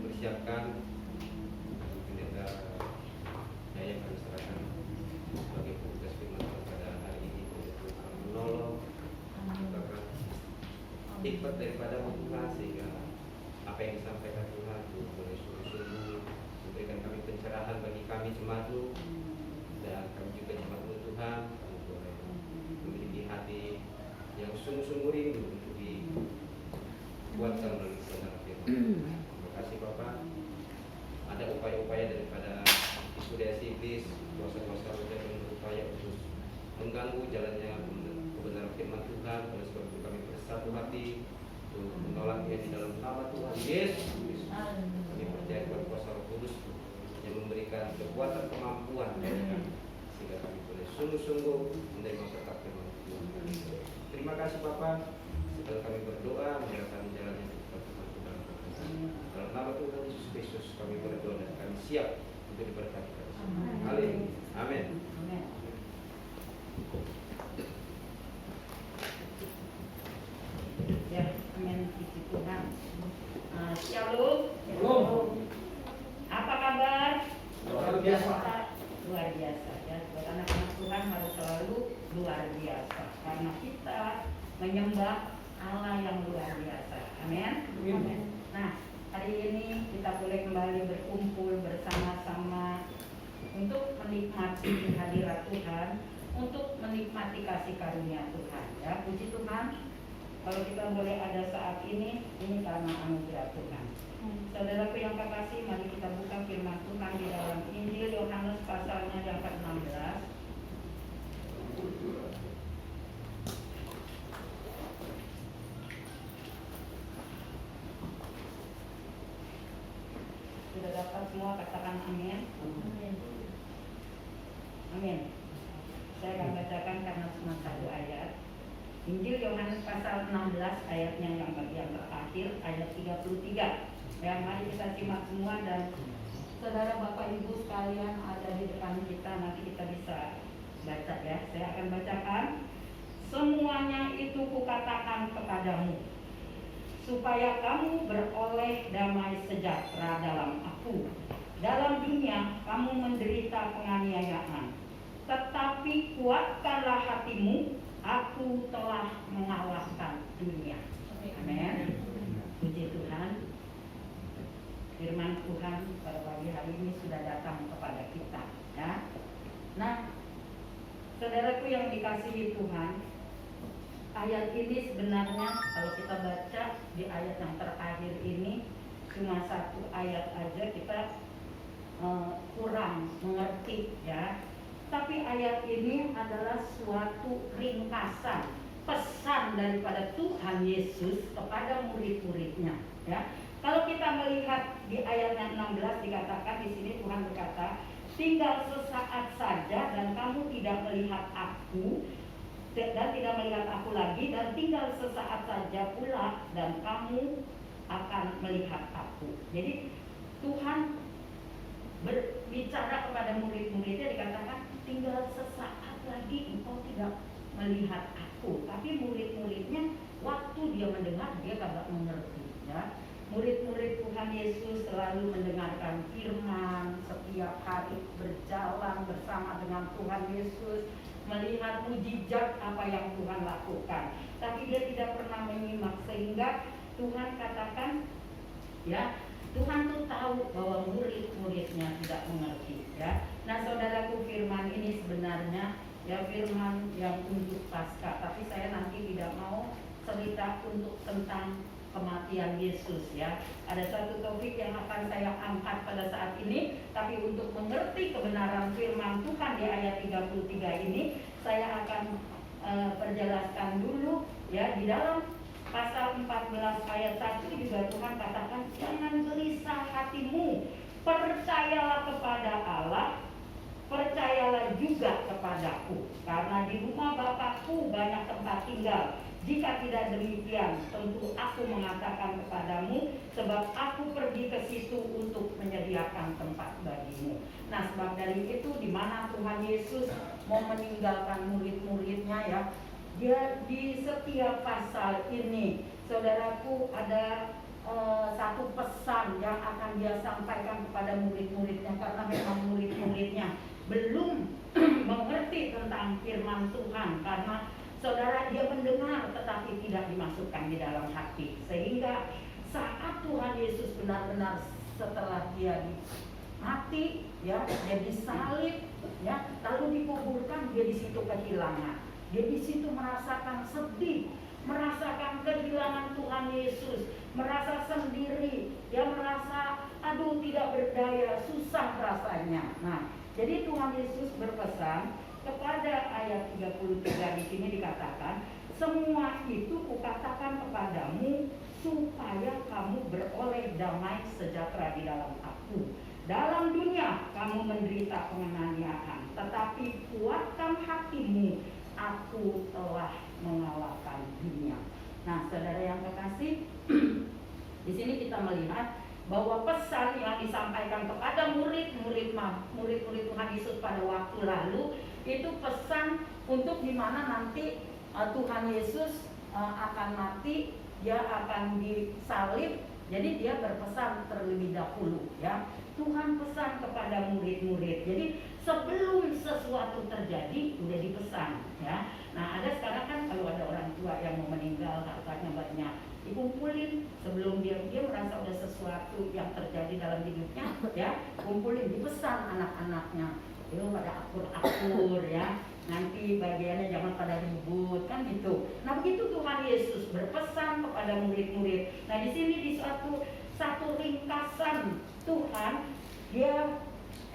persiapkan pendeta saya yang kami serahkan sebagai petugas firman Tuhan pada hari ini. Tuhan menolong, bahkan hikmat daripada Tuhan sehingga apa yang disampaikan Tuhan boleh sungguh-sungguh memberikan kami pencerahan bagi kami jemaat-Mu, dan kami juga jemaat-Mu Tuhan, kami boleh memiliki hati yang sungguh-sungguh rindu untuk dikuatkan melalui kebenaran firman. Terima kasih Bapak. Ada upaya-upaya daripada tipu daya iblis, kuasa-kuasa roh yang berupaya untuk mengganggu jalannya kebenaran firman Tuhan. Oleh sebab itu kami bersatu hati untuk menolaknya di dalam nama Tuhan Yesus. Kami percaya kepada kuasa Roh Kudus yang memberikan kekuatan kemampuan sehingga kami boleh sungguh-sungguh menerima berkat firman Tuhan. Terima kasih Bapak. Setelah kami berdoa menyerahkan jalannya kepada Tuhan. Dalam nama Tuhan Yesus Kristus kami berdoa dan kami siap untuk diberkati. Haleluya. Amin. Ya, amin. Puji Tuhan. Shalom. Apa kabar? Luar biasa. Luar biasa ya. Buat anak-anak Tuhan harus selalu luar biasa karena kita menyembah Allah yang luar biasa. Amin. Amin. Nah, hari ini kita boleh kembali berkumpul bersama-sama untuk menikmati hadirat Tuhan, untuk menikmati kasih karunia Tuhan. Ya, puji Tuhan. Kalau kita boleh ada saat ini karena anugerah Tuhan. Saudaraku yang kekasih, mari kita buka firman Tuhan di dalam Injil Yohanes pasalnya yang ke-16. Sudah dapat semua, katakan amin. Amin. Saya akan bacakan karena cuma satu ayat. Injil Yohanes pasal 16 ayatnya yang bagian terakhir, ayat 33. Ya, mari kita simak semua, dan saudara Bapak Ibu sekalian ada di depan kita, nanti kita bisa baca ya. Saya akan bacakan. Semuanya itu kukatakan kepadamu, supaya kamu beroleh damai sejahtera dalam aku. Dalam dunia kamu menderita penganiayaan, tetapi kuatkanlah hatimu, aku telah mengalahkan dunia. Amin. Puji Tuhan. Firman Tuhan pada pagi hari ini sudah datang kepada kita ya. Nah, saudaraku yang dikasihi Tuhan, ayat ini sebenarnya kalau kita baca di ayat yang terakhir ini cuma satu ayat aja kita kurang mengerti ya. Tapi ayat ini adalah suatu ringkasan pesan daripada Tuhan Yesus kepada murid-muridnya ya. Kalau kita melihat di ayat yang 16 dikatakan di sini Tuhan berkata, tinggal sesaat saja dan kamu tidak melihat aku dan tidak melihat aku lagi, dan tinggal sesaat saja pula dan kamu akan melihat aku. Jadi Tuhan berbicara kepada murid-muridnya, dikatakan tinggal sesaat lagi engkau tidak melihat aku. Tapi murid-muridnya waktu dia mendengar dia tidak mengerti ya. Murid-murid Tuhan Yesus selalu mendengarkan firman, setiap hari berjalan bersama dengan Tuhan Yesus, melihat mujizat apa yang Tuhan lakukan. Tapi dia tidak pernah menyimak, sehingga Tuhan katakan ya, Tuhan tuh tahu bahwa murid-muridnya tidak mengerti ya. Nah, saudaraku, firman ini sebenarnya ya firman yang untuk Paskah, tapi saya nanti tidak mau cerita untuk tentang kematian Yesus ya. Ada satu topik yang akan saya angkat pada saat ini, tapi untuk mengerti kebenaran firman Tuhan di ayat 33 ini, saya akan perjelaskan dulu ya. Di dalam pasal 14 ayat 1 juga Tuhan katakan, jangan gelisah hatimu, percayalah kepada Allah, percayalah juga kepadaku, karena di rumah Bapakku banyak tempat tinggal. Jika tidak demikian, tentu aku mengatakan kepadamu, sebab aku pergi ke situ untuk menyediakan tempat bagimu. Nah, sebab dari itu, di mana Tuhan Yesus mau meninggalkan murid-muridnya ya, dia di setiap pasal ini, saudaraku, ada satu pesan yang akan dia sampaikan kepada murid-muridnya, karena memang murid-muridnya belum mengerti tentang firman Tuhan, karena saudara, dia mendengar tetapi tidak dimasukkan di dalam hati, sehingga saat Tuhan Yesus benar-benar setelah dia mati, ya, dia disalib, ya, lalu dikuburkan, dia di situ kehilangan, dia di situ merasakan sedih, merasakan kehilangan Tuhan Yesus, merasa sendiri, dia merasa aduh tidak berdaya, susah rasanya. Nah, jadi Tuhan Yesus berpesan kepada ayat 33 di sini dikatakan, semua itu kukatakan kepadamu supaya kamu beroleh damai sejahtera di dalam aku. Dalam dunia kamu menderita penganiayaan, tetapi kuatkan hatimu, aku telah mengalahkan dunia. Nah, saudara yang kekasih, di sini kita melihat bahwa pesan yang disampaikan kepada murid-murid Tuhan Yesus pada waktu lalu itu pesan untuk dimana nanti Tuhan Yesus akan mati, dia akan disalib. Jadi dia berpesan terlebih dahulu, ya. Tuhan pesan kepada murid-murid. Jadi sebelum sesuatu terjadi udah dipesan, ya. Nah, ada sekarang kan kalau ada orang tua yang mau meninggal, hartanya banyak, dikumpulin sebelum dia merasa ada sesuatu yang terjadi dalam hidupnya, ya, kumpulin, dipesan anak-anaknya. Itu pada akur-akur, ya. Nanti bagiannya jangan pada ribut, kan gitu. Nah, begitu Tuhan Yesus berpesan kepada murid-murid. Nah, di sini di satu ringkasan Tuhan, dia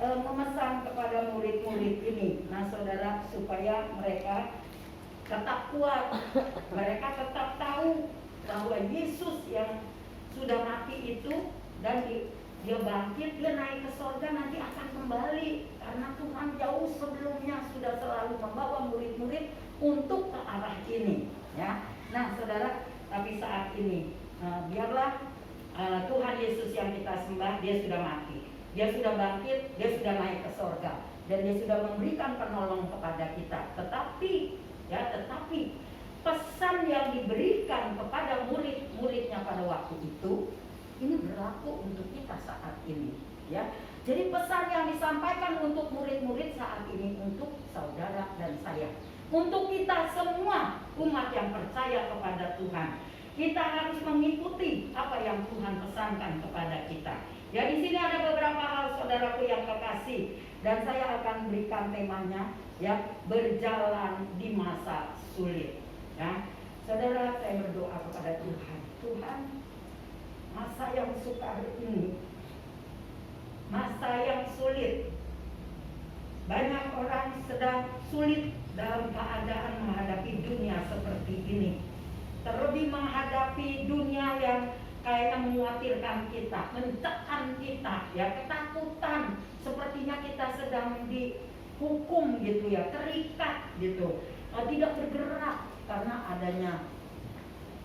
memesan kepada murid-murid ini. Nah, saudara, supaya mereka tetap kuat, mereka tetap tahu bahwa Yesus yang sudah mati itu dan dia bangkit, dia naik ke surga, nanti akan kembali, karena Tuhan jauh sebelumnya sudah selalu membawa murid-murid untuk ke arah ini, ya. Nah, saudara, tapi saat ini biarlah Tuhan Yesus yang kita sembah, dia sudah mati, dia sudah bangkit, dia sudah naik ke surga, dan dia sudah memberikan penolong kepada kita. Tetapi pesan yang diberikan kepada murid-muridnya pada waktu itu, ini berlaku untuk kita saat ini, ya. Jadi pesan yang disampaikan untuk murid-murid saat ini untuk saudara dan saya, untuk kita semua umat yang percaya kepada Tuhan. Kita harus mengikuti apa yang Tuhan pesankan kepada kita. Ya, di sini ada beberapa hal, saudaraku yang kekasih, dan saya akan berikan temanya, ya, berjalan di masa sulit. Ya, saudara, saya berdoa kepada Tuhan. Tuhan, masa yang sukar ini, masa yang sulit, banyak orang sedang sulit dalam keadaan menghadapi dunia seperti ini. Terlebih menghadapi dunia yang kayaknya mengkhawatirkan kita, mencekam kita, ya, ketakutan, sepertinya kita sedang dihukum gitu, ya, terikat gitu, tidak bergerak karena adanya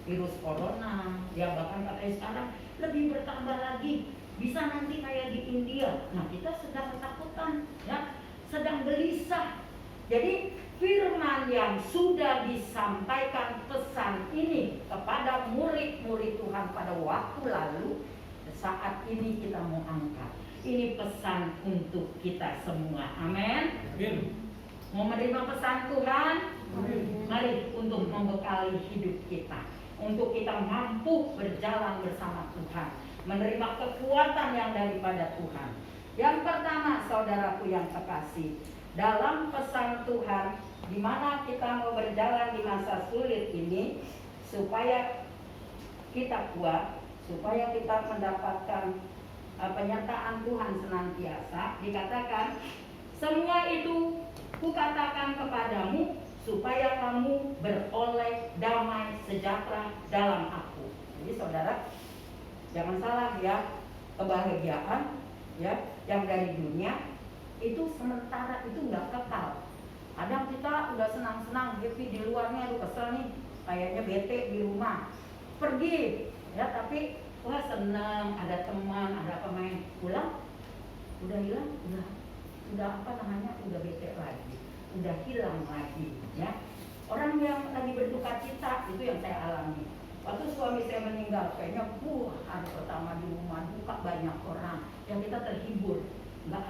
virus corona, ya, bahkan katanya sekarang lebih bertambah lagi, bisa nanti kayak di India. Nah, kita sedang ketakutan, ya, sedang gelisah. Jadi firman yang sudah disampaikan pesan ini kepada murid-murid Tuhan pada waktu lalu, saat ini kita mau angkat. Ini pesan untuk kita semua. Amin. Mau menerima pesan Tuhan? Mari untuk membekali hidup kita, untuk kita mampu berjalan bersama Tuhan, menerima kekuatan yang daripada Tuhan. Yang pertama, saudaraku yang terkasih, dalam pesan Tuhan, di mana kita mau berjalan di masa sulit ini, supaya kita kuat, supaya kita mendapatkan penyataan Tuhan senantiasa, dikatakan, semua itu kukatakan kepadamu, supaya kamu beroleh damai sejahtera dalam aku. Jadi saudara, jangan salah, ya, kebahagiaan, ya, yang dari dunia itu sementara, itu nggak kekal. Kadang kita udah senang-senang, happy di luarnya, lu kesel nih, kayaknya bete di rumah, pergi, ya, tapi wah senang, ada teman, ada pemain, pulang, udah hilang, udah apa namanya, udah bete lagi, udah hilang lagi, ya. Orang yang lagi berduka cita, itu yang saya alami. Waktu suami saya meninggal, kayaknya hari pertama di rumah buka banyak orang, yang kita terhibur. Nggak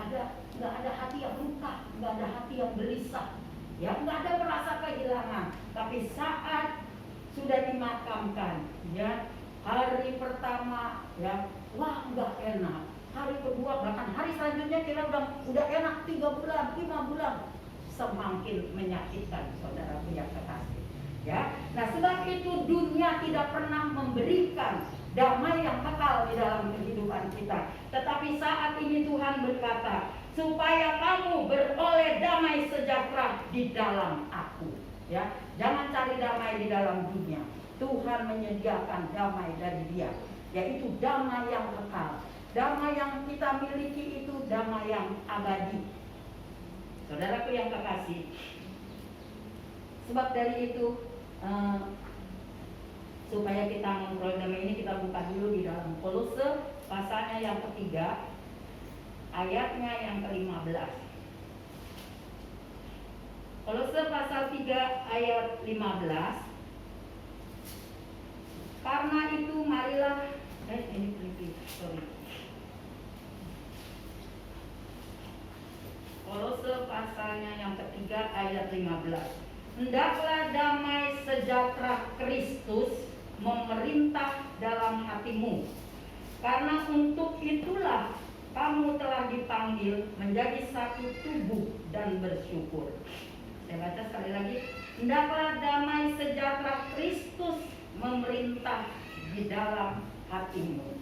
ada hati yang luka, nggak ada hati yang gelisah, ya nggak ada merasa kehilangan. Tapi saat sudah dimakamkan, ya hari pertama, ya wah nggak enak. Hari kedua bahkan hari selanjutnya kita udah enak 3 bulan, 5 bulan, semakin menyakitkan saudaraku yang kekasih. Ya, nah sebab itu dunia tidak pernah memberikan damai yang kekal di dalam kehidupan kita. Tetapi saat ini Tuhan berkata, supaya kamu beroleh damai sejahtera di dalam Aku. Ya, jangan cari damai di dalam dunia. Tuhan menyediakan damai dari Dia, yaitu damai yang kekal. Damai yang kita miliki itu damai yang abadi. Saudaraku yang kekasih, sebab dari itu supaya kita memperoleh damai ini, kita buka dulu di dalam Kolose pasalnya yang ketiga, ayatnya yang ke-15. Kolose pasal 3 ayat 15. Karena itu marilah Kolose pasalnya yang ketiga ayat 15. Hendaklah damai sejahtera Kristus memerintah dalam hatimu, karena untuk itulah kamu telah dipanggil menjadi satu tubuh dan bersyukur. Saya baca sekali lagi. Hendaklah damai sejahtera Kristus memerintah di dalam hatimu.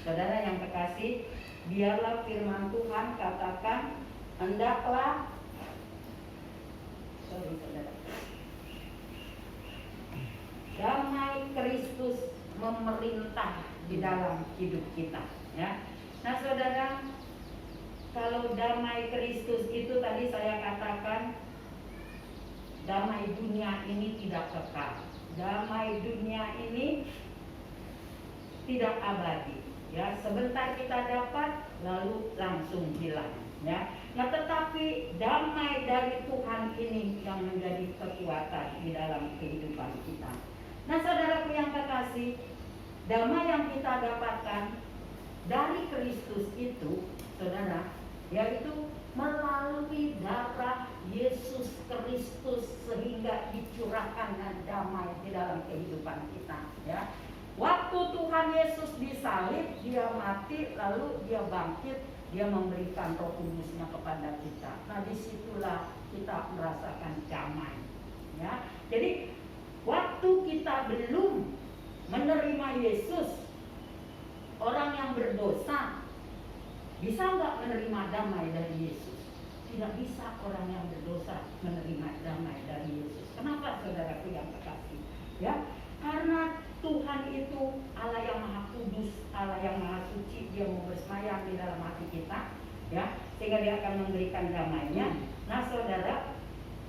Saudara yang kekasih, biarlah firman Tuhan katakan, hendaklah damai Kristus memerintah di dalam hidup kita, ya. Nah, saudara, kalau damai Kristus itu tadi saya katakan, damai dunia ini tidak kekal. Damai dunia ini tidak abadi, ya. Sebentar kita dapat lalu langsung hilang, ya. Nah, tetapi damai dari Tuhan ini yang menjadi kekuatan di dalam kehidupan kita. Nah, saudaraku yang kekasih, damai yang kita dapatkan dari Kristus itu, saudara, yaitu melalui darah Yesus Kristus, sehingga dicurahkan damai di dalam kehidupan kita, ya. Waktu Tuhan Yesus disalib, Dia mati, lalu Dia bangkit, Dia memberikan Roh Kudus-Nya kepada kita. Nah, disitulah kita merasakan damai, ya. Jadi waktu kita belum menerima Yesus, orang yang berdosa bisa nggak menerima damai dari Yesus? Tidak bisa orang yang berdosa menerima damai dari Yesus. Kenapa, saudaraku yang kekasih? Ya, karena Tuhan itu Allah yang Maha Kudus, Allah yang Maha Suci. Dia mau bersemayam di dalam hati kita, ya, sehingga Dia akan memberikan damai-Nya. Nah, saudara,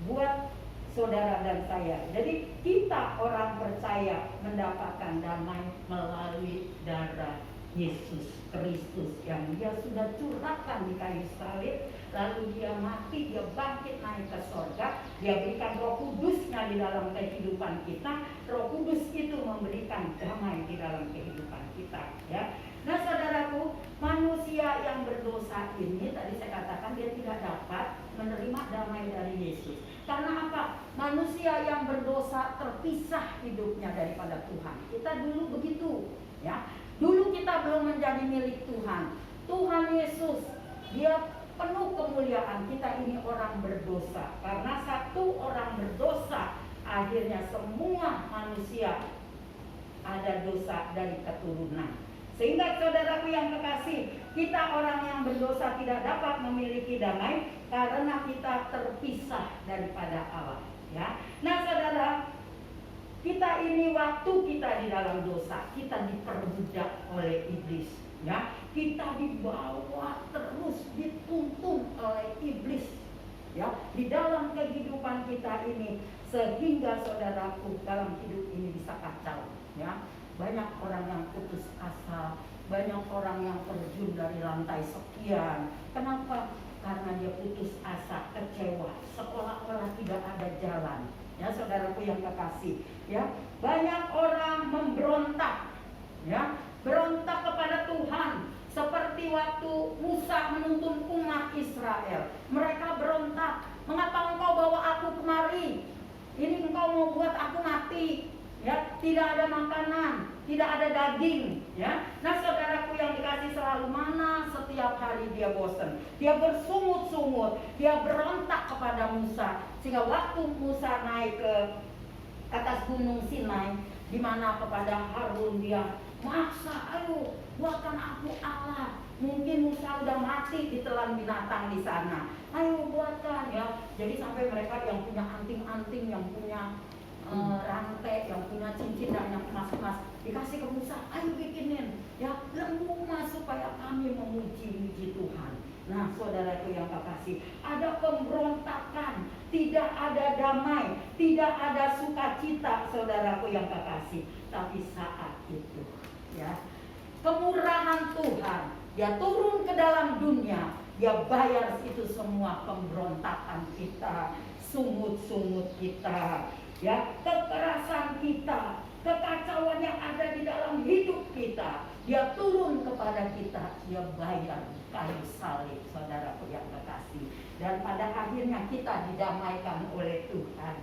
buat saudara dan saya, jadi kita orang percaya mendapatkan damai melalui darah Yesus Kristus yang Dia sudah curahkan di kayu salib, lalu Dia mati, Dia bangkit naik ke sorga, Dia berikan Roh Kudus-Nya di dalam kehidupan kita. Roh Kudus itu memberikan damai di dalam kehidupan kita, ya. Nah, saudaraku, manusia yang berdosa ini tadi saya katakan dia tidak dapat menerima damai dari Yesus. Karena apa? Manusia yang berdosa terpisah hidupnya daripada Tuhan. Kita dulu begitu, ya. Dulu kita belum menjadi milik Tuhan. Tuhan Yesus, Dia penuh kemuliaan. Kita ini orang berdosa. Karena satu orang berdosa, akhirnya semua manusia ada dosa dari keturunan. Sehingga saudaraku yang kekasih, kita orang yang berdosa tidak dapat memiliki damai karena kita terpisah daripada Allah, ya. Nah, saudara, kita ini waktu kita di dalam dosa, kita diperbudak oleh iblis, ya. Kita dibawa terus, dituntun oleh iblis, ya, di dalam kehidupan kita ini, sehingga saudaraku dalam hidup ini bisa kacau, ya. Banyak orang yang putus asa, banyak orang yang terjun dari lantai sekian. Kenapa? karena dia putus asa, kecewa, seolah-olah tidak ada jalan. Ya, saudaraku yang kekasih, ya, banyak orang memberontak, ya, berontak kepada Tuhan. Seperti waktu Musa menuntun umat Israel, mereka berontak, mengapa engkau bawa aku kemari? Ini engkau mau buat aku mati, ya, tidak ada makanan, tidak ada daging, ya. Nah, saudaraku yang dikasih, selalu mana setiap hari dia bosan, dia bersungut-sungut, dia berontak kepada Musa, sehingga waktu Musa naik ke atas gunung Sinai, di mana kepada Harun dia maksa, ayo buatkan aku Allah. Mungkin Musa udah mati ditelan binatang di sana, ayo buatkan, ya. Jadi sampai mereka yang punya anting-anting, yang punya rantai, yang punya cincin dan yang emas-emas dikasih ke Musa, ayo bikinin, ya, lembu emas supaya kami memuji Tuhan. Nah, saudaraku yang kekasih, ada pemberontakan, tidak ada damai, tidak ada sukacita, saudaraku yang kekasih. Tapi saat itu, ya, kemurahan Tuhan, dia turun ke dalam dunia, dia bayar itu semua pemberontakan kita, sungut-sungut kita, ya, kekerasan kita, kekacauan yang ada di dalam hidup kita. Dia turun kepada kita, dia bayar kayu salib, saudaraku yang kekasih. Dan pada akhirnya kita didamaikan oleh Tuhan.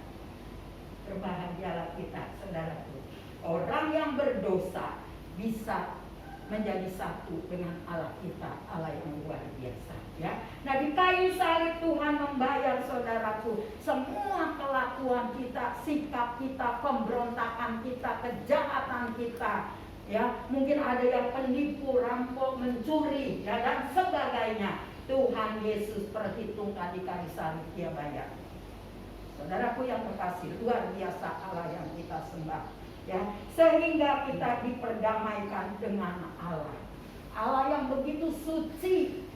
Berbahagialah kita, saudaraku. Orang yang berdosa bisa menjadi satu dengan Allah kita, Allah yang luar biasa, ya. Nah, di kayu salib Tuhan membayar, saudaraku, semua kelakuan kita, sikap kita, pemberontakan kita, kejahatan kita, ya. Mungkin ada yang penipu, rampok, mencuri, ya, dan sebagainya. Tuhan Yesus perhitungkan di kayu salib, dia bayar. Saudaraku yang kekasih, luar biasa Allah yang kita sembah, ya, sehingga kita diperdamaikan dengan Allah. Allah yang begitu suci,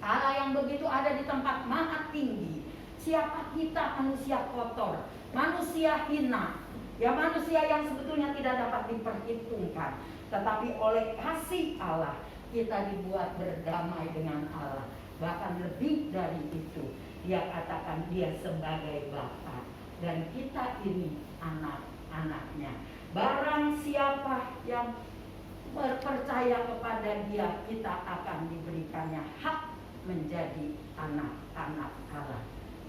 Allah yang begitu ada di tempat maha tinggi. Siapa kita, manusia kotor, manusia hina, ya, manusia yang sebetulnya tidak dapat diperhitungkan. Tetapi oleh kasih Allah kita dibuat berdamai dengan Allah. Bahkan lebih dari itu, dia katakan dia sebagai Bapa, dan kita ini anak-anaknya. Barang siapa yang percaya kepada dia, kita akan diberikannya hak menjadi anak-anak Allah.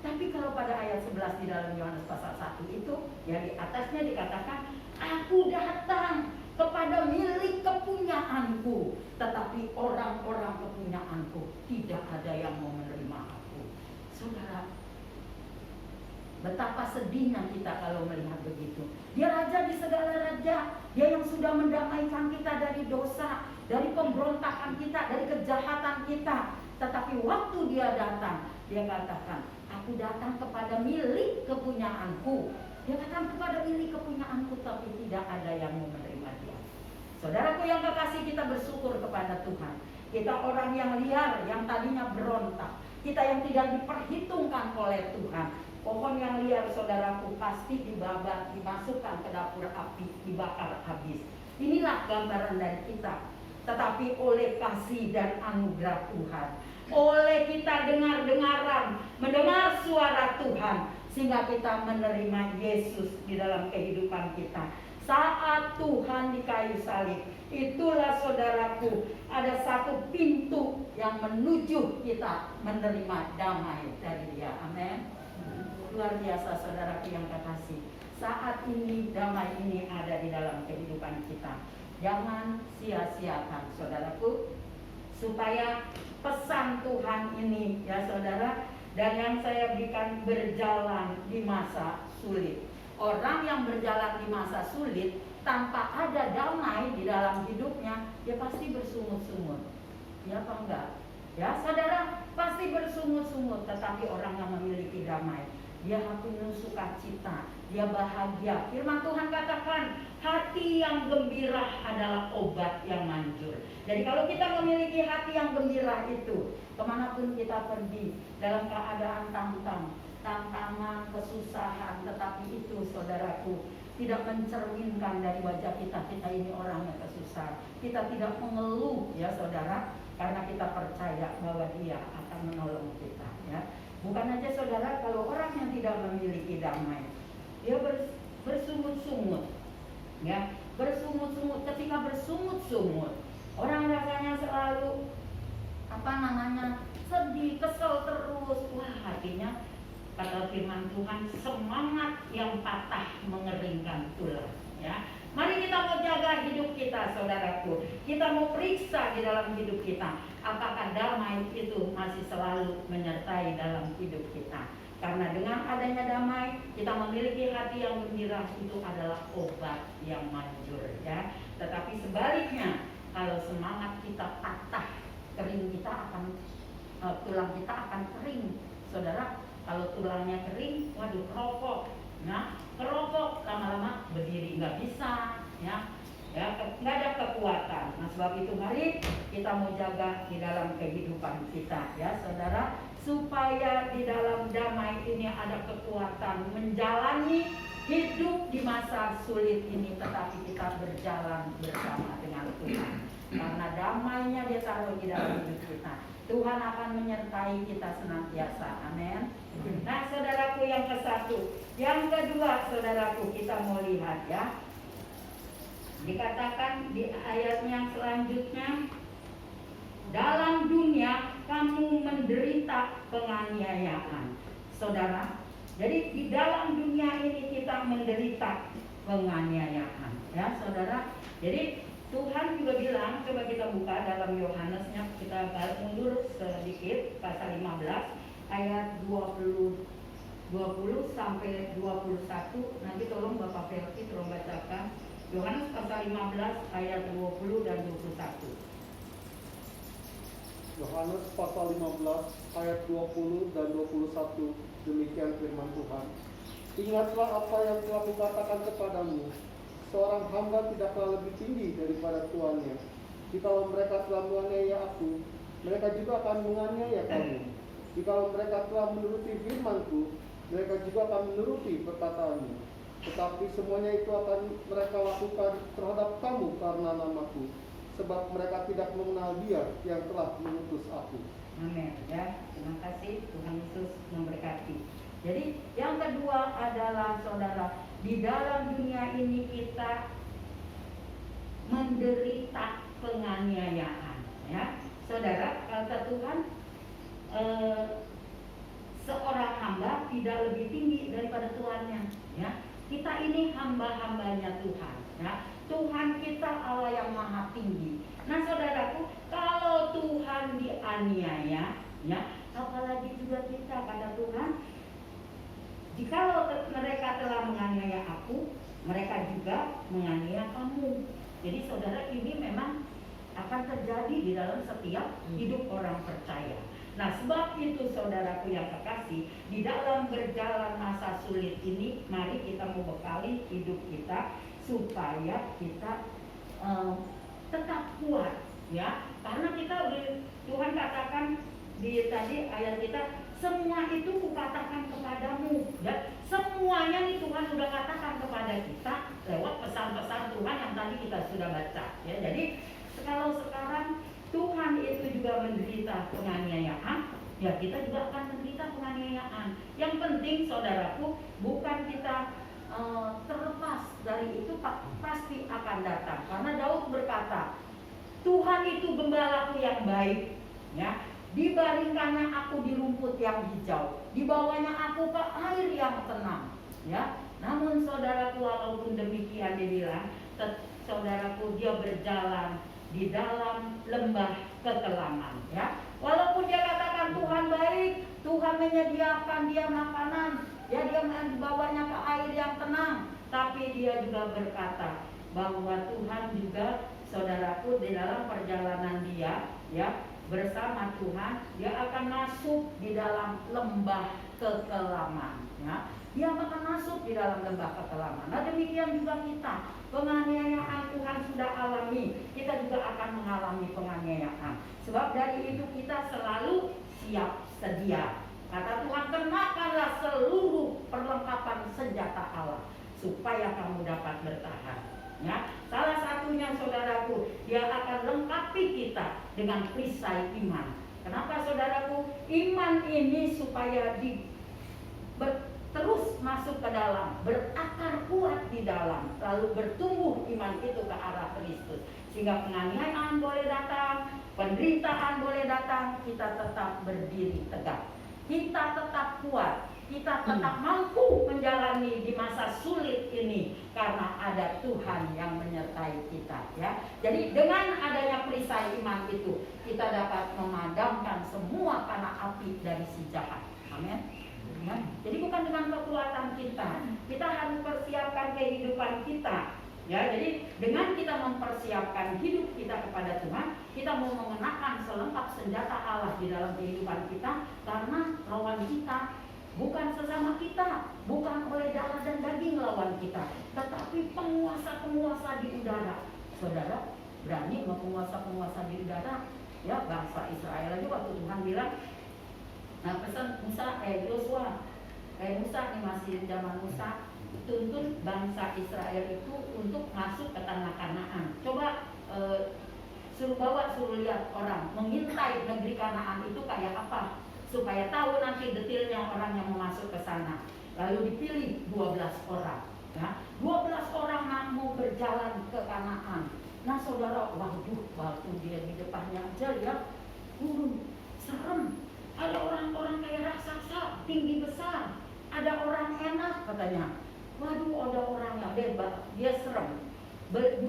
Tapi kalau pada ayat 11 di dalam Yohanes pasal 1 itu, ya, di atasnya dikatakan, aku datang kepada milik kepunyaanku, tetapi orang-orang kepunyaanku tidak ada yang mau menerima aku. Saudara, betapa sedihnya kita kalau melihat begitu. Dia raja di segala raja, dia yang sudah mendamaikan kita dari dosa, dari pemberontakan kita, dari kejahatan kita. Tetapi waktu dia datang, dia katakan, aku datang kepada milik kepunyaanku. Dia katakan kepada milik kepunyaanku, tapi tidak ada yang mau menerima dia. Saudaraku yang kekasih, kita bersyukur kepada Tuhan. Kita orang yang liar, yang tadinya berontak, kita yang tidak diperhitungkan oleh Tuhan. Pohon yang liar, saudaraku, pasti dibabat, dimasukkan ke dapur api, dibakar habis. Inilah gambaran dari kita. Tetapi oleh kasih dan anugerah Tuhan, oleh kita dengar-dengaran, mendengar suara Tuhan, sehingga kita menerima Yesus di dalam kehidupan kita. Saat Tuhan di kayu salib, itulah saudaraku, ada satu pintu yang menuju kita menerima damai dari Dia. Amin. Luar biasa, saudaraku yang kekasih. Saat ini damai ini ada di dalam kehidupan kita. Jangan sia-siakan, saudaraku, supaya pesan Tuhan ini, ya saudara, dan yang saya berikan, berjalan di masa sulit. Orang yang berjalan di masa sulit tanpa ada damai di dalam hidupnya, dia pasti bersungut-sungut. Ya apa enggak? Ya saudara, pasti bersungut-sungut. Tetapi orang yang memiliki damai, dia punya sukacita, dia bahagia. Firman Tuhan katakan, hati yang gembira adalah obat yang manjur. Jadi kalau kita memiliki hati yang gembira itu, kemanapun kita pergi, dalam keadaan tantangan, kesusahan, tetapi itu saudaraku tidak mencerminkan dari wajah kita, kita ini orang yang kesusahan. Kita tidak mengeluh, ya saudara, karena kita percaya percaya bahwa Dia akan menolong kita, ya. Bukan aja saudara, kalau orang yang tidak memiliki damai, dia bersungut-sungut, ya, bersungut-sungut. Ketika bersungut-sungut, orang rasanya selalu sedih, kesel terus. Wah, artinya kata firman Tuhan, semangat yang patah mengeringkan tulang, ya. Mari kita mau jaga hidup kita, saudaraku. Kita mau periksa di dalam hidup kita, apakah damai itu masih selalu menyertai dalam hidup kita. Karena dengan adanya damai, kita memiliki hati yang gembira, itu adalah obat yang manjur, ya. Tetapi sebaliknya, kalau semangat kita patah, kering kita akan tulang kita akan kering, saudara. Kalau tulangnya kering, waduh, keropok. Nah, keropok lama-lama berdiri nggak bisa, ya, nggak ada kekuatan. Nah, sebab itu mari kita mau jaga di dalam kehidupan kita, ya, saudara, supaya di dalam damai ini ada kekuatan menjalani hidup di masa sulit ini, tetapi kita berjalan bersama dengan Tuhan. Karena damainya Dia taruh di dalam hidup kita, Tuhan akan menyertai kita senantiasa. Amin. Nah, saudaraku, yang ke-1. Yang kedua, saudaraku, kita mau lihat, ya. Dikatakan di ayat yang selanjutnya, dalam dunia kamu menderita penganiayaan. Saudara, jadi di dalam dunia ini kita menderita penganiayaan, ya, saudara. Jadi Tuhan juga bilang, coba kita buka dalam Yohanesnya, kita balik mundur sedikit, pasal 15 ayat 20 sampai 21. Nanti tolong Bapak Felki tolong bacakan Yohanes pasal 15 ayat 20 dan 21. Yohanes pasal 15 ayat 20 dan 21. Demikian firman Tuhan. Ingatlah apa yang telah kukatakan kepadamu, seorang hamba tidaklah lebih tinggi daripada tuannya. Jikalau mereka telah menganiaya aku, mereka juga akan menganiaya kamu. Jikalau mereka telah menuruti firman-Ku, mereka juga akan menuruti perkataanmu. Tetapi semuanya itu akan mereka lakukan terhadap kamu karena nama-Ku, sebab mereka tidak mengenal Dia yang telah mengutus aku. Amin, ya. Terima kasih, Tuhan Yesus memberkati. Jadi yang kedua adalah, saudara, di dalam dunia ini kita menderita penganiayaan, ya, saudara. Kata Tuhan, seorang hamba tidak lebih tinggi daripada tuannya, ya. Kita ini hamba-hambanya Tuhan, ya. Tuhan kita Allah yang maha tinggi. Nah, saudaraku, kalau Tuhan dianiaya, ya, apalagi juga kita, kata Tuhan, jikalau mereka telah menganiaya aku, mereka juga menganiaya kamu. Jadi saudara, ini memang akan terjadi di dalam setiap hidup orang percaya. Nah, sebab itu saudaraku yang kekasih, di dalam berjalan masa sulit ini, mari kita mau bekali hidup kita supaya kita tetap kuat, ya. Karena kita Tuhan katakan di tadi ayat kita, semua itu kukatakan kepadamu, ya. Semuanya nih Tuhan sudah katakan kepada kita lewat pesan-pesan Tuhan yang tadi kita sudah baca, ya. Jadi kalau sekarang Tuhan itu juga menderita penganiayaan, ya kita juga akan menderita penganiayaan. Yang penting saudaraku, bukan kita terlepas dari itu, pasti akan datang. Karena Daud berkata, Tuhan itu gembalaku yang baik, ya. Dibaringkannya aku di rumput yang hijau, dibawanya aku ke air yang tenang, ya. Namun saudaraku, walaupun demikian dibilang, saudaraku, dia berjalan di dalam lembah kekelaman, ya. Walaupun dia katakan Tuhan baik, Tuhan menyediakan dia makanan, ya, dia membawanya ke air yang tenang, tapi dia juga berkata bahwa Tuhan juga, saudaraku, di dalam perjalanan dia, ya, bersama Tuhan, dia akan masuk di dalam lembah kekelaman, ya. Dia akan masuk di dalam lembah kekelaman. Nah, demikian juga kita, penganiayaan Tuhan sudah alami, kita juga akan mengalami penganiayaan. Sebab dari itu kita selalu siap sedia. Kata Tuhan, kenakanlah seluruh perlengkapan senjata Allah supaya kamu dapat bertahan, ya. Salah satunya saudaraku, dia akan lengkapi kita dengan perisai iman. Kenapa? Iman ini supaya terus masuk ke dalam, berakar kuat di dalam, lalu bertumbuh iman itu ke arah Kristus. Sehingga penganiayaan boleh datang, penderitaan boleh datang, kita tetap berdiri tegak. Kita tetap kuat, kita tetap mampu menjalani di masa sulit ini karena ada Tuhan yang menyertai kita, ya. Jadi dengan adanya perisai iman itu, kita dapat memadamkan semua panah api dari si jahat. Amin. Ya. Jadi bukan dengan kekuatan kita harus persiapkan kehidupan kita. Ya, jadi dengan kita mempersiapkan hidup kita kepada Tuhan, kita mau mengenakan selengkap senjata Allah di dalam kehidupan kita, karena lawan kita bukan sesama kita, bukan oleh darah dan daging lawan kita, tetapi penguasa-penguasa di udara. Saudara, berani sama penguasa-penguasa di udara? Ya, bangsa Israel aja waktu Tuhan bilang, nah pesan Musa, Yosua, Musa nih masih zaman Musa, tuntun bangsa Israel itu untuk masuk ke tanah Kanaan. Coba suruh lihat orang mengintai negeri Kanaan itu kayak apa, supaya tahu nanti detailnya orang yang mau masuk ke sana. Lalu dipilih 12 orang, ya. 12 orang mau berjalan ke Kanaan. Nah saudara, waduh, waktu dia di depannya aja lihat, serem. Ada orang-orang kayak raksasa, tinggi besar. Ada orang enak katanya. Waduh, ada orang yang bebas, dia serem. 12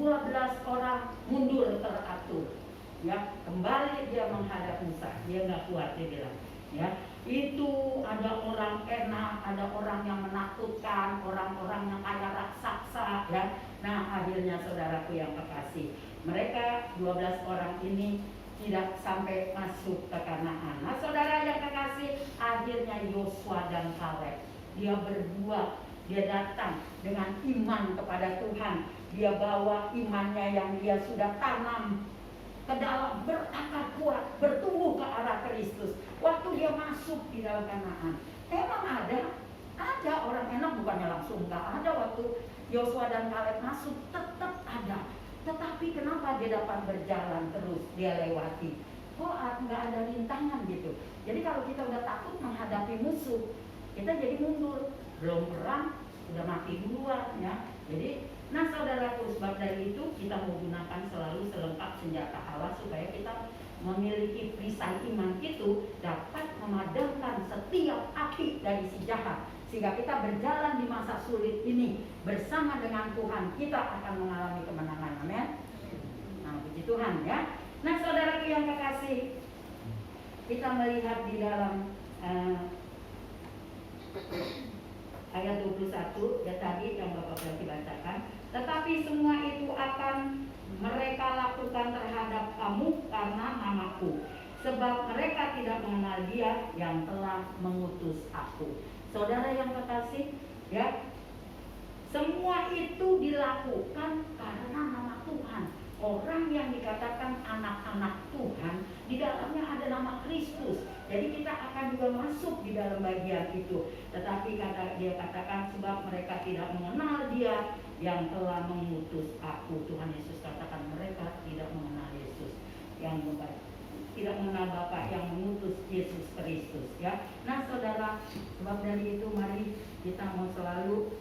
orang mundur teratur. Ya, kembali dia menghadap Musa. Dia nggak kuat, dia bilang. Ya, itu ada orang enak, ada orang yang menakutkan, orang-orang yang kayak raksasa. Ya, nah akhirnya saudaraku yang kekasih, mereka 12 orang ini tidak sampai masuk ke Kanaan. Nah saudara yang kekasih, akhirnya Yosua dan Kaleb, dia berdua, dia datang dengan iman kepada Tuhan. Dia bawa imannya yang dia sudah tanam ke dalam, berakar kuat, bertumbuh ke arah Kristus. Waktu dia masuk di dalam Kanaan, memang ada orang enak, bukannya langsung nggak ada. Waktu Yosua dan Kaleb masuk, tetap ada. Tetapi kenapa dia dapat berjalan terus, dia lewati? Kok nggak ada rintangan gitu? Jadi kalau kita udah takut menghadapi musuh, kita jadi mundur. Belum perang, udah mati duluan, ya. Jadi, nah saudaraku, sebab dari itu kita menggunakan selalu selengkap senjata Allah supaya kita memiliki perisai iman itu dapat memadamkan setiap api dari si jahat, sehingga kita berjalan di masa sulit ini bersama dengan Tuhan, kita akan mengalami kemenangan. Amin. Nah, puji Tuhan, ya. Nah saudaraku yang kekasih, kita melihat di dalam ayat 21 ya tadi yang Bapak berarti bacakan. Tetapi semua itu akan mereka lakukan terhadap kamu karena namaku, sebab mereka tidak mengenal Dia yang telah mengutus aku. Saudara yang kekasih, ya, semua itu dilakukan karena nama Tuhan. Orang yang dikatakan anak-anak Tuhan, di dalamnya ada nama Kristus. Jadi kita akan juga masuk di dalam bagian itu. Tetapi dia katakan sebab mereka tidak mengenal Dia yang telah mengutus aku. Tuhan Yesus katakan mereka tidak mengenal Yesus yang membaik, tidak mengenal Bapa yang mengutus Yesus Kristus, ya. Nah saudara, sebab dari itu mari kita mau selalu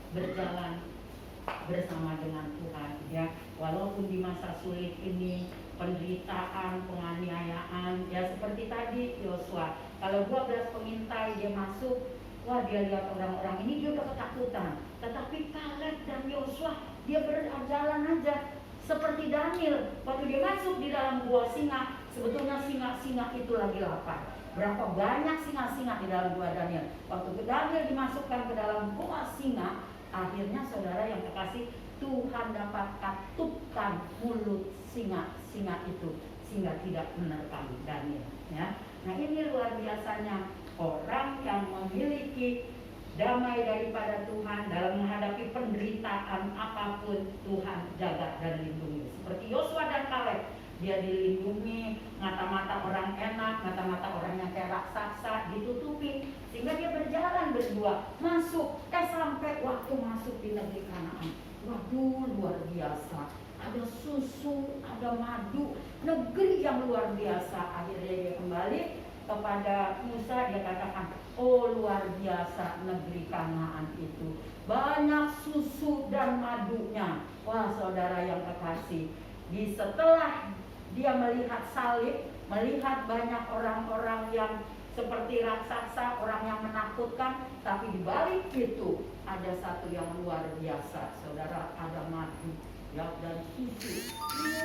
berjalan bersama dengan Tuhan, ya. Walaupun di masa sulit ini, penderitaan, penganiayaan, ya seperti tadi Yosua, kalau 12 pengintai dia masuk, wah dia lihat orang-orang ini, dia udah ketakutan. Tetapi Kaleb dan Yosua, dia berjalan aja seperti Daniel. Waktu dia masuk di dalam gua singa, sebetulnya singa-singa itu lagi lapar. Berapa banyak singa-singa di dalam gua Daniel. Waktu Daniel dimasukkan ke dalam gua singa, akhirnya saudara yang kekasih, Tuhan dapat katupkan mulut singa itu sehingga tidak menerkam Daniel, ya. Nah ini luar biasanya orang yang memiliki damai daripada Tuhan dalam menghadapi penderitaan apapun, Tuhan jaga dan lindungi. Seperti Yosua dan Kaleb, dia dilindungi, mata-mata orang enak, mata-mata orang yang kayak raksasa ditutupi, sehingga dia berjalan berdua masuk, sampai waktu masuk di negeri Kanaan. Waduh, luar biasa. Ada susu, ada madu, negeri yang luar biasa. Akhirnya dia kembali kepada Musa, dia katakan, oh luar biasa negeri Kanaan itu, banyak susu dan madunya. Wah saudara yang kekasih, setelah dia melihat salib, melihat banyak orang-orang yang seperti raksasa, orang yang menakutkan, tapi di balik itu ada satu yang luar biasa, saudara, ada madu ya, dan susu.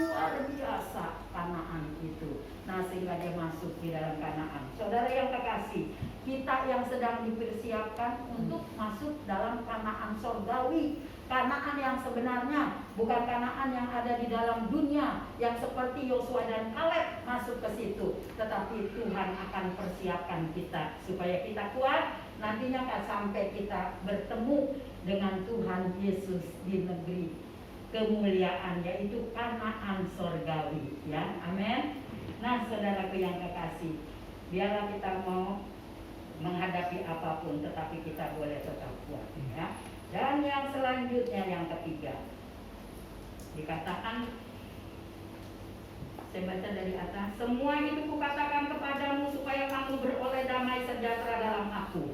Luar biasa Kanaan itu. Nah, sehingga dia masuk di dalam Kanaan. Saudara yang kekasih, kita yang sedang dipersiapkan untuk masuk dalam Kanaan sorgawi. Kanaan yang sebenarnya, bukan Kanaan yang ada di dalam dunia, yang seperti Yosua dan Kaleb masuk ke situ. Tetapi Tuhan akan persiapkan kita supaya kita kuat nantinya sampai kita bertemu dengan Tuhan Yesus di negeri kemuliaan, yaitu Kanaan sorgawi, ya, amin. Nah, saudaraku yang kekasih, biarlah kita mau menghadapi apapun, tetapi kita boleh tetap kuat, ya. Dan yang selanjutnya, yang ketiga, dikatakan, saya baca dari atas, semua itu kukatakan kepadamu supaya kamu beroleh damai sejahtera dalam aku.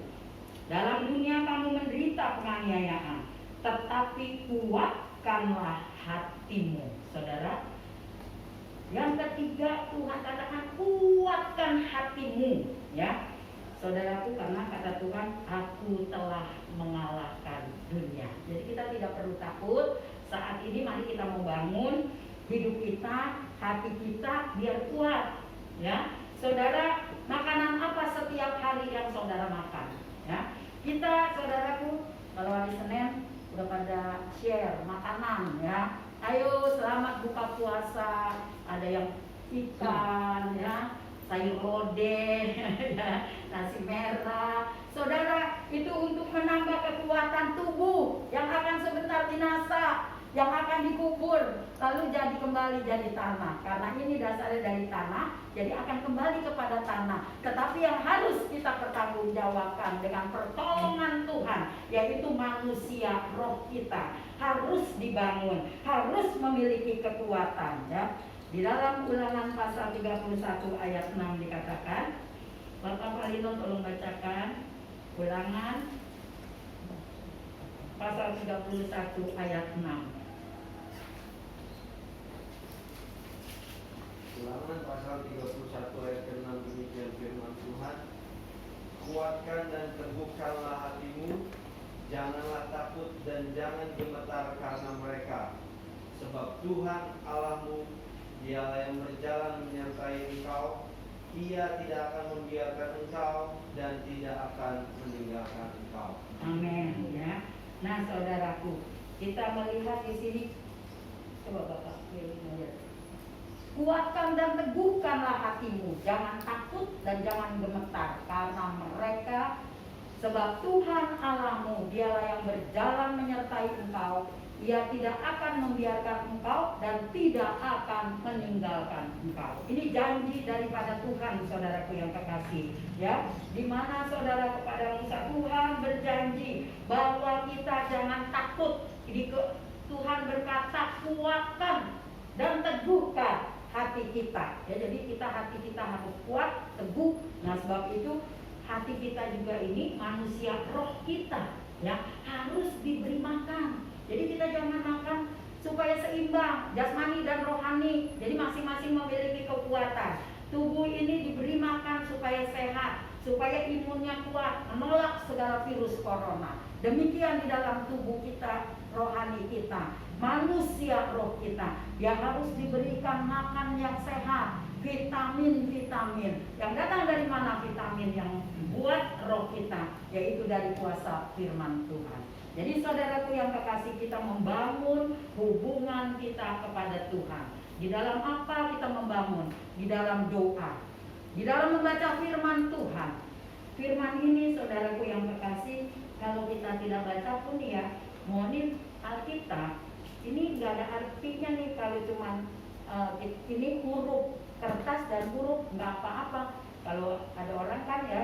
Dalam dunia kamu menderita penganiayaan, tetapi kuatkanlah hatimu. Saudara, yang ketiga Tuhan katakan kuatkan hatimu, ya saudaraku, karena kata Tuhan, aku telah mengalahkan dunia. Jadi kita tidak perlu takut. Saat ini mari kita membangun hidup kita, hati kita biar kuat, ya saudara. Makanan apa setiap hari yang saudara makan, ya? Kita, saudaraku, kalau hari Senin udah pada share makanan, ya. Ayo selamat buka puasa. Ada yang ikan, ya, sayur lodeh, ya, nasi merah. Saudara, itu untuk menambah kekuatan tubuh yang akan sebentar binasa, yang akan dikubur, lalu jadi kembali jadi tanah. Karena ini dasarnya dari tanah, jadi akan kembali kepada tanah. Tetapi yang harus kita pertanggungjawabkan dengan pertolongan Tuhan, yaitu manusia, roh kita harus dibangun, harus memiliki kekuatan, ya. Di dalam Ulangan pasal 31 ayat 6 dikatakan, Bapak Palino tolong bacakan Ulangan pasal 31 ayat 6. Ulangan pasal 31 ayat 6, demikian firman Tuhan. Kuatkan dan teguhkanlah hatimu, janganlah takut dan jangan gemetar karena mereka. Sebab Tuhan Allahmu, Dialah yang berjalan menyertai engkau. Ia tidak akan membiarkan engkau dan tidak akan meninggalkan engkau. Amin, ya. Nah, saudaraku, kita melihat di sini, coba Bapak lihat. Kuatkan dan teguhkanlah hatimu, jangan takut dan jangan gemetar karena mereka. Sebab Tuhan Allahmu, Dialah yang berjalan menyertai engkau. Ia tidak akan membiarkan engkau dan tidak akan meninggalkan engkau. Ini janji daripada Tuhan, saudaraku yang kekasih, ya. Di mana saudara kepada Musa, Tuhan berjanji bahwa kita jangan takut. Tuhan berkata, kuatkan dan teguhkan hati kita, ya. Jadi hati kita harus kuat, teguh. Nah, sebab itu hati kita juga ini manusia, roh kita, ya, harus diberi makan. Jadi kita jangan makan supaya seimbang jasmani dan rohani. Jadi masing-masing memiliki kekuatan. Tubuh ini diberi makan supaya sehat, supaya imunnya kuat, menolak segala virus corona. Demikian di dalam tubuh kita, rohani kita, manusia roh kita. Dia harus diberikan makan yang sehat, vitamin-vitamin. Yang datang dari mana vitamin yang buat roh kita? Yaitu dari kuasa firman Tuhan. Jadi saudaraku yang kekasih, kita membangun hubungan kita kepada Tuhan. Di dalam apa kita membangun? Di dalam doa, di dalam membaca firman Tuhan. Firman ini saudaraku yang kekasih, kalau kita tidak baca pun ya, mohon Alkitab ini nggak ada artinya nih kalau cuman ini huruf kertas dan huruf nggak apa-apa. Kalau ada orang kan ya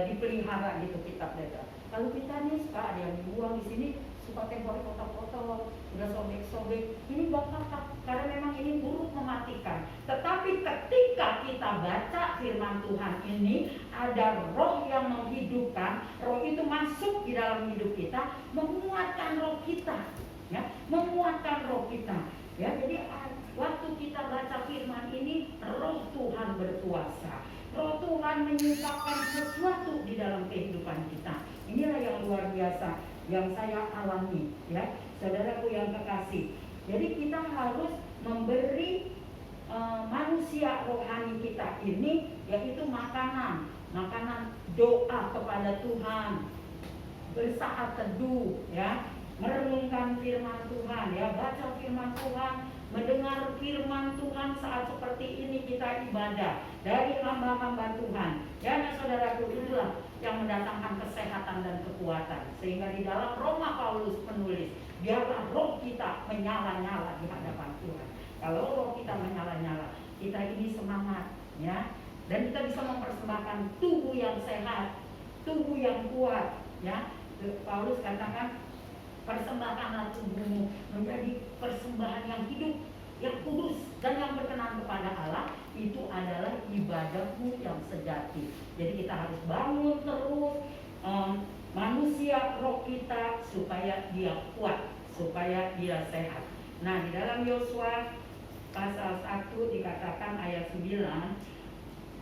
dipelihara gitu kitab baca. Kalau kita nih suka ada yang dibuang di sini, suka tempornya kotor-kotor, udah sobek-sobek. Ini nggak apa-apa, karena memang ini huruf mematikan. Tetapi ketika kita baca firman Tuhan ini, ada roh yang menghidupkan. Roh itu masuk di dalam hidup kita, menguatkan roh kita, ya, menguatkan roh kita. Ya, jadi waktu kita baca firman ini, roh Tuhan berkuasa. Roh Tuhan menyingkapkan sesuatu di dalam kehidupan kita. Inilah yang luar biasa yang saya alami, ya, saudaraku yang kekasih. Jadi kita harus memberi manusia rohani kita ini, yaitu makanan doa kepada Tuhan, bersaat teduh, ya, merenungkan firman Tuhan, ya, baca firman Tuhan, mendengar firman Tuhan saat seperti ini kita ibadah dari hamba-hamba Tuhan. Ya, nah, saudaraku, itulah yang mendatangkan kesehatan dan kekuatan. Sehingga di dalam Roma Paulus menulis, biarlah roh kita menyala-nyala di hadapan Tuhan. Kalau roh kita menyala-nyala, kita ini semangat, ya, dan kita bisa mempersembahkan tubuh yang sehat, tubuh yang kuat, ya. Paulus katakan, persembahkanlah tubuhmu menjadi persembahan yang hidup, yang kudus dan yang berkenan kepada Allah. Itu adalah ibadahmu yang sejati. Jadi kita harus bangun terus manusia roh kita supaya dia kuat, supaya dia sehat. Nah, di dalam Yosua pasal 1 dikatakan ayat 9,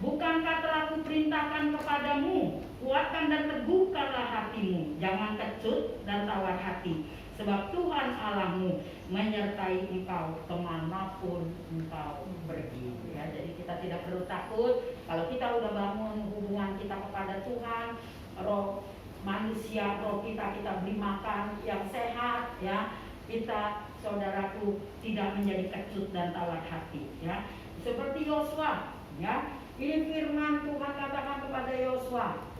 bukankah telah kuperintahkan kepadamu, kuatkan dan teguhkanlah hatimu, jangan kecut dan tawar hati, sebab Tuhan Allahmu menyertai engkau kemanapun engkau pergi. Ya, jadi kita tidak perlu takut kalau kita udah bangun hubungan kita kepada Tuhan, roh manusia, roh kita beri makan yang sehat, ya. Kita, saudaraku, tidak menjadi kecut dan tawar hati, ya. Seperti Yosua, ya. Ini firman Tuhan katakan kepada Yosua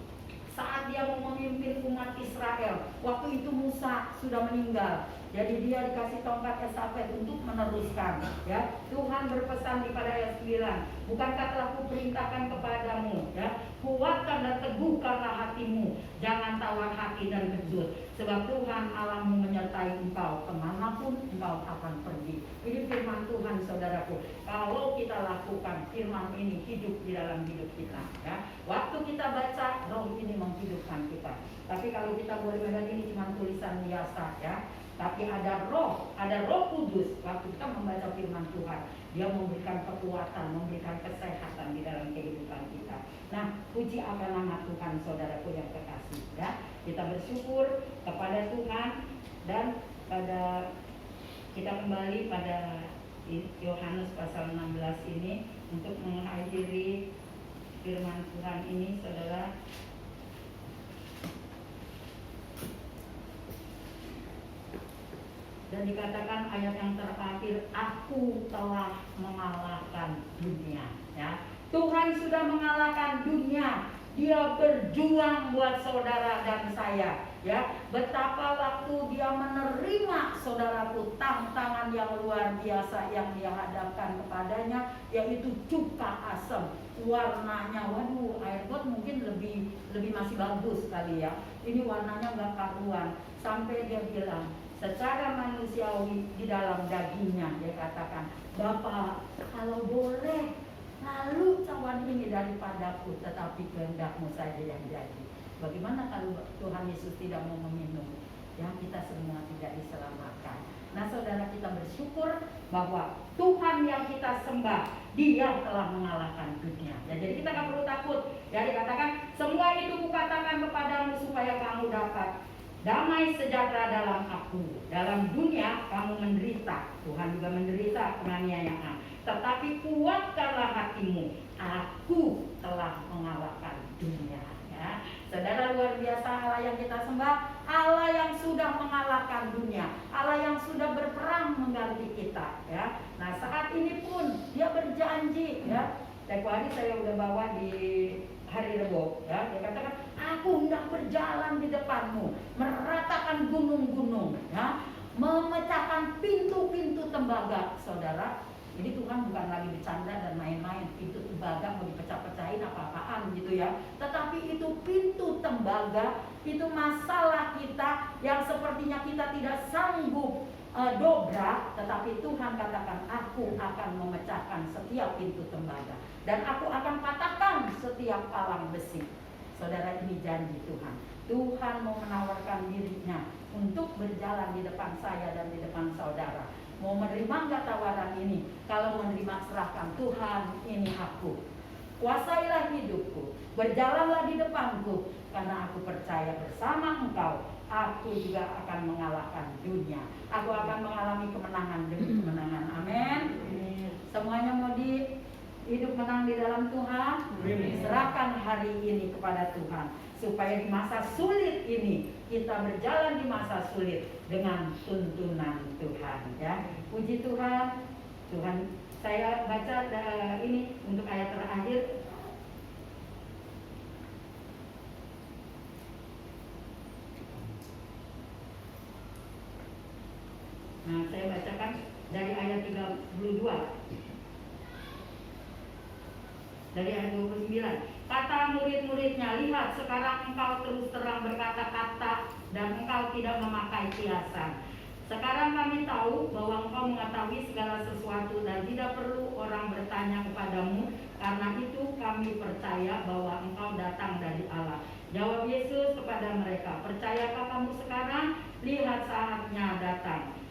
saat dia mau memimpin umat Israel. Waktu itu Musa sudah meninggal, jadi dia dikasih tongkat estafet untuk meneruskan, ya. Tuhan berpesan di pada ayat 9, bukankah telah kuperintahkan kepadamu, ya, kuatkan dan teguhkanlah hatimu, jangan tawar hati dan kecut, sebab Tuhan Allahmu menyertai engkau kemanapun engkau akan pergi. Ini firman Tuhan, saudaraku. Kalau kita lakukan firman ini hidup di dalam hidup kita, ya. Waktu kita baca, roh ini menghidupkan kita. Tapi kalau kita boleh melihat ini cuma tulisan biasa, ya. Tapi ada roh kudus. Waktu kita membaca firman Tuhan, dia memberikan kekuatan, memberikan kesehatan di dalam kehidupan kita. Nah, puji akan nama Tuhan, saudaraku yang kekasih, ya. Kita bersyukur kepada Tuhan, dan kita kembali pada Yohanes pasal 16 ini untuk mengakhiri firman Tuhan ini, saudara. Dan dikatakan ayat yang terakhir, aku telah mengalahkan dunia, ya. Tuhan sudah mengalahkan dunia. Dia berjuang buat saudara dan saya, ya. Betapa waktu dia menerima, saudaraku, tantangan yang luar biasa yang dia hadapkan kepadanya, yaitu cuka asam. Warnanya, waduh, air got mungkin lebih masih bagus kali, ya. Ini warnanya gak karuan. Sampai dia bilang, secara manusiawi di dalam dagingnya, dia katakan, Bapak, kalau boleh, lalu cawan ini daripadaku, tetapi kehendakmu saja yang jadi. Bagaimana kalau Tuhan Yesus tidak mau meminum? Ya, kita semua tidak diselamatkan. Nah, saudara, kita bersyukur bahwa Tuhan yang kita sembah, Dia telah mengalahkan dunia. Ya, jadi kita gak perlu takut. Ya, dikatakan, semua itu kukatakan kepadamu supaya kamu dapat damai sejahtera dalam aku. Dalam dunia kamu menderita. Tuhan juga menderita penganiayaan. Tetapi kuatkanlah hatimu. Aku telah mengalahkan dunia. Ya. Saudara, luar biasa Allah yang kita sembah. Allah yang sudah mengalahkan dunia. Allah yang sudah berperang mengganti kita. Ya. Nah, saat ini pun Dia berjanji. Ya. Tempo hari saya udah bawa di hari Rebo, ya. Dia katakan, aku hendak berjalan di depanmu, meratakan gunung-gunung, ya, memecahkan pintu-pintu tembaga, saudara. Jadi Tuhan bukan lagi bercanda dan main-main, pintu tembaga mau dipecah-pecahin apa-apaan gitu, ya. Tetapi itu pintu tembaga, itu masalah kita yang sepertinya kita tidak sanggup dobrak, tetapi Tuhan katakan, aku akan memecahkan setiap pintu tembaga, dan aku akan patahkan setiap palang besi. Saudara, ini janji Tuhan. Tuhan mau menawarkan dirinya untuk berjalan di depan saya dan di depan saudara. Mau menerima nggak tawaran ini? Kalau menerima, serahkan. Tuhan, ini aku. Kuasailah hidupku, berjalanlah di depanku, karena aku percaya bersama Engkau, aku juga akan mengalahkan dunia. Aku akan mengalami kemenangan demi kemenangan. Amin. Semuanya mau hidup menang di dalam Tuhan. Serahkan hari ini kepada Tuhan, supaya di masa sulit ini kita berjalan di masa sulit dengan tuntunan Tuhan. Ya, puji Tuhan. Tuhan, saya baca ini untuk ayat terakhir. Nah, saya bacakan dari ayat 32. Dari ayat 29. Kata murid-muridnya, lihat sekarang engkau terus terang berkata-kata dan engkau tidak memakai kiasan. Sekarang kami tahu bahwa engkau mengetahui segala sesuatu dan tidak perlu orang bertanya kepadamu. Karena itu kami percaya bahwa engkau datang dari Allah. Jawab Yesus kepada mereka, percayakah kamu sekarang? Lihat saatnya datang.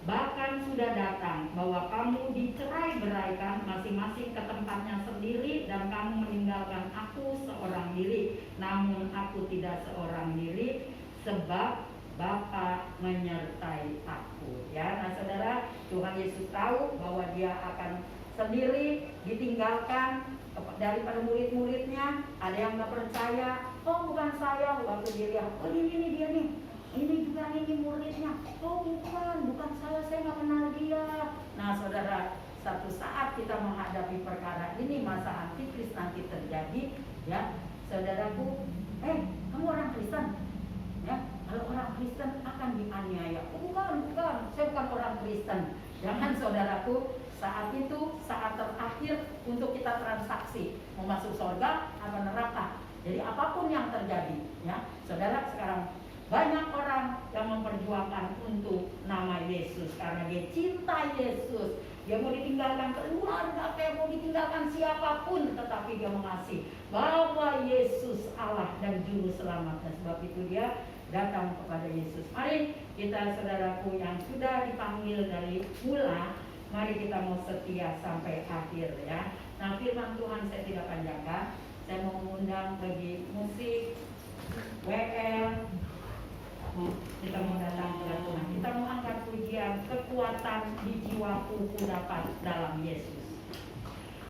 Bahkan sudah datang bahwa kamu dicerai-beraikan masing-masing ke tempatnya sendiri dan kamu meninggalkan aku seorang diri. Namun aku tidak seorang diri, sebab Bapa menyertai aku. Ya, nah saudara, Tuhan Yesus tahu bahwa dia akan sendiri ditinggalkan daripada murid-muridnya. Ada yang nggak percaya, oh bukan saya, waktu dia lihat, oh ini dia nih. Ini juga ini muridnya. Oh bukan saya nggak kenal dia. Nah saudara, satu saat kita menghadapi perkara ini, masa antikris nanti terjadi, ya saudaraku, kamu orang Kristen, ya kalau orang Kristen akan dianiaya. Oh, bukan, saya bukan orang Kristen. Jangan saudaraku, saat itu saat terakhir untuk kita transaksi mau masuk surga atau neraka. Jadi apapun yang terjadi, ya saudara, sekarang banyak orang yang memperjuangkan untuk nama Yesus karena dia cinta Yesus. Dia mau ditinggalkan keluarga, mau ditinggalkan siapapun, tetapi dia mengasihi bahwa Yesus Allah dan Juru Selamat. Dan sebab itu dia datang kepada Yesus. Mari kita, saudaraku yang sudah dipanggil dari mula, mari kita mau setia sampai akhir, ya. Nah, firman Tuhan saya tidak panjangkan. Saya mau mengundang bagi musik, WL. Kita mau datang kepada Tuhan. Kita mau angkat pujian, kekuatan di jiwaku ku dapat dalam Yesus.